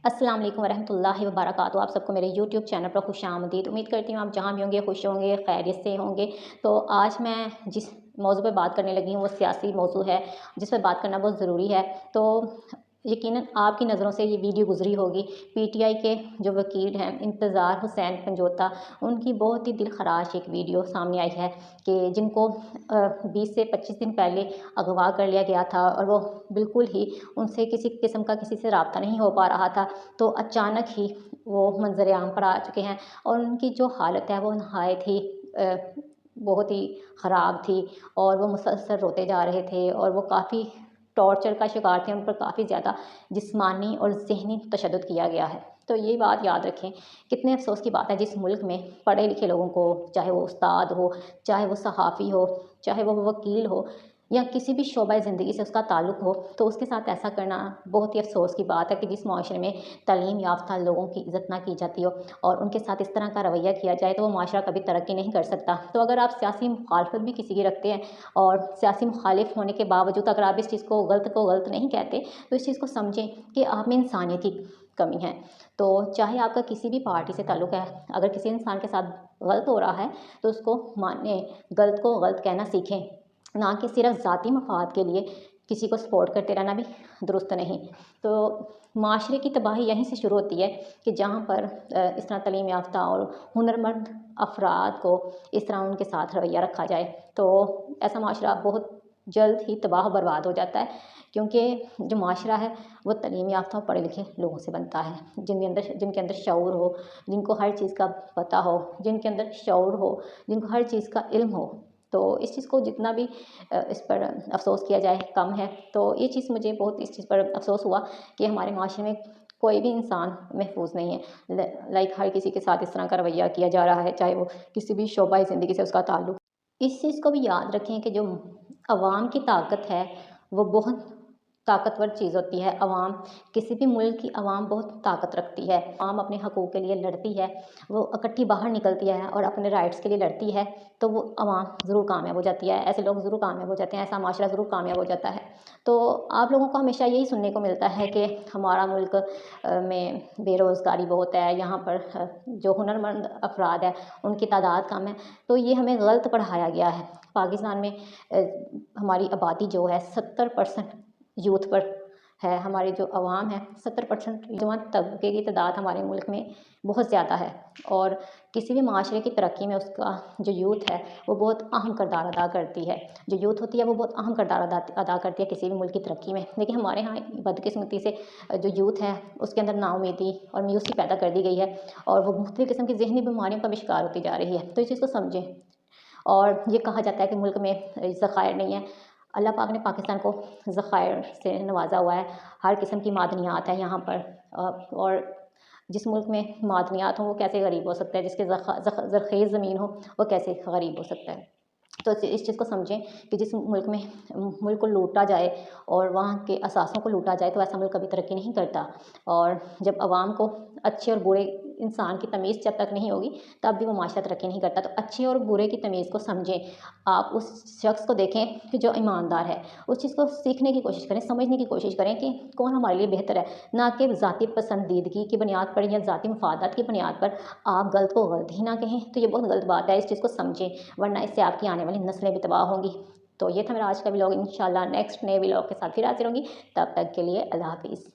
अस्सलाम वालेकुम वरहमतुल्लाहि वबरकातुहू। आप सबको मेरे यूट्यूब चैनल पर खुशामदीद। उम्मीद करती हूँ आप जहाँ भी होंगे खुश होंगे, खैरियत से होंगे। तो आज मैं जिस मौजू पर बात करने लगी हूँ वो सियासी मौजू है, जिस पर बात करना बहुत ज़रूरी है। तो यकीनन आपकी नज़रों से ये वीडियो गुजरी होगी। पीटीआई के जो वकील हैं इंतज़ार हुसैन पंजोता, उनकी बहुत ही दिल खराश एक वीडियो सामने आई है कि जिनको 20 से 25 दिन पहले अगवा कर लिया गया था और वो बिल्कुल ही उनसे किसी किस्म का किसी से रब्ता नहीं हो पा रहा था। तो अचानक ही वो मंज़र आम पर आ चुके हैं और उनकी जो हालत है वो नहायत ही बहुत ही ख़राब थी और वो मुसलसल रोते जा रहे थे और वो काफ़ी टॉर्चर का शिकार थे। उन पर काफ़ी ज़्यादा जिस्मानी और ज़हनी तशद्दुद किया गया है। तो ये बात याद रखें, कितने अफ़सोस की बात है जिस मुल्क में पढ़े लिखे लोगों को, चाहे वो उस्ताद हो, चाहे वो सहाफ़ी हो, चाहे वो वकील हो या किसी भी शोबा ज़िंदगी से उसका ताल्लुक़ हो, तो उसके साथ ऐसा करना बहुत ही अफ़सोस की बात है कि जिस माशरे में तालीम याफ़्ता लोगों की इज़्ज़त ना की जाती हो और उनके साथ इस तरह का रवैया किया जाए तो वो माशरा कभी तरक्की नहीं कर सकता। तो अगर आप सियासी मुखालफत भी किसी की रखते हैं और सियासी मुखालिफ होने के बावजूद अगर आप इस चीज़ को गलत नहीं कहते, तो इस चीज़ को समझें कि आप में इंसानियत की कमी है। तो चाहे आपका किसी भी पार्टी से ताल्लुक़ है, अगर किसी इंसान के साथ गलत हो रहा है तो उसको मानें, गलत को गलत कहना सीखें, ना कि सिर्फ ज़ाती मफाद के लिए किसी को सपोर्ट करते रहना भी दुरुस्त नहीं। तो माशरे की तबाही यहीं से शुरू होती है कि जहाँ पर इस तरह तालीम याफ़्ता और हुनरमंद अफ़राद को इस तरह उनके साथ रवैया रखा जाए, तो ऐसा माशरा बहुत जल्द ही तबाह बर्बाद हो जाता है। क्योंकि जो माशरा है वो तालीम याफ़्ता और पढ़े लिखे लोगों से बनता है, जिनके अंदर शऊर हो, जिनको हर चीज़ का पता हो, जिनके अंदर शऊर हो, जिनको हर चीज़ का इल्म हो। तो इस चीज़ को जितना भी इस पर अफ़सोस किया जाए कम है। तो ये चीज़ मुझे बहुत इस चीज़ पर अफ़सोस हुआ कि हमारे माशरे में कोई भी इंसान महफूज नहीं है। लाइक हर किसी के साथ इस तरह का रवैया किया जा रहा है, चाहे वो किसी भी शोबा ज़िंदगी से उसका ताल्लुक़। इस चीज़ को भी याद रखें कि जो अवाम की ताकत है वो बहुत ताकतवर चीज़ होती है। अवाम, किसी भी मुल्क की अवाम बहुत ताकत रखती है। अवाम अपने हकूक़ के लिए लड़ती है, वो इकट्ठी बाहर निकलती है और अपने राइट्स के लिए लड़ती है, तो वो अवाम ज़रूर कामयाब हो जाती है। ऐसे लोग ज़रूर कामयाब हो जाते हैं, ऐसा माशरा ज़रूर कामयाब हो जाता है। तो आप लोगों को हमेशा यही सुनने को मिलता है कि हमारा मुल्क में बेरोज़गारी बहुत है, यहाँ पर जो हुनरमंद अफ़राद हैं उनकी तादाद कम है। तो ये हमें गलत पढ़ाया गया है। पाकिस्तान में हमारी आबादी जो है 70% यूथ पर है। हमारी जो अवाम है 70% नौजवान तबके की तादाद हमारे मुल्क में बहुत ज़्यादा है और किसी भी माशरे की तरक्की में उसका जो यूथ है वो बहुत अहम किरदार अदा करती है। जो यूथ होती है वो बहुत अहम किरदार अदा करती है किसी भी मुल्क की तरक्की में। लेकिन हमारे यहाँ बदकिस्मती से जो यूथ है उसके अंदर नाउमीदी और मायूसी पैदा कर दी गई है और वो मुख्तलिफ़ किस्म की ज़हनी बीमारियों का भी शिकार होती जा रही है। तो इस चीज़ को समझें। और ये कहा जाता है कि मुल्क में ज़खायर नहीं है। अल्लाह पाक ने पाकिस्तान को ज़खायर से नवाज़ा हुआ है। हर किस्म की मादनियात है यहाँ पर और जिस मुल्क में मादनियात हों वो कैसे गरीब हो सकता है, जिसके ज़रख़ेज़ ज़मीन हो वो कैसे गरीब हो सकता है। तो इस चीज़ को समझें कि जिस मुल्क को लूटा जाए और वहाँ के असासों को लूटा जाए तो ऐसा मुल्क कभी तरक्की नहीं करता। और जब अवाम को अच्छे और बुरे इंसान की तमीज़ जब तक नहीं होगी तब भी वो माशरा तरक्की नहीं करता। तो अच्छे और बुरे की तमीज़ को समझें। आप उस शख्स को देखें कि जो ईमानदार है, उस चीज़ को सीखने की कोशिश करें, समझने की कोशिश करें कि कौन हमारे लिए बेहतर है, ना कि ज़ाती पसंदीदगी की बुनियाद पर या ज़ाती मफादात की बुनियाद पर आप गलत को गलत ही ना कहें। तो ये बहुत गलत बात है, इस चीज़ को समझें, वरना इससे आपकी आने वाली नस्लें भी तबाह होंगी। तो ये था मेरा आज का व्लॉग। इंशाल्लाह नेक्स्ट नए व्लॉग के साथ फिर हाज़िर होंगी। तब तक के लिए अल्लाह हाफ़िज़।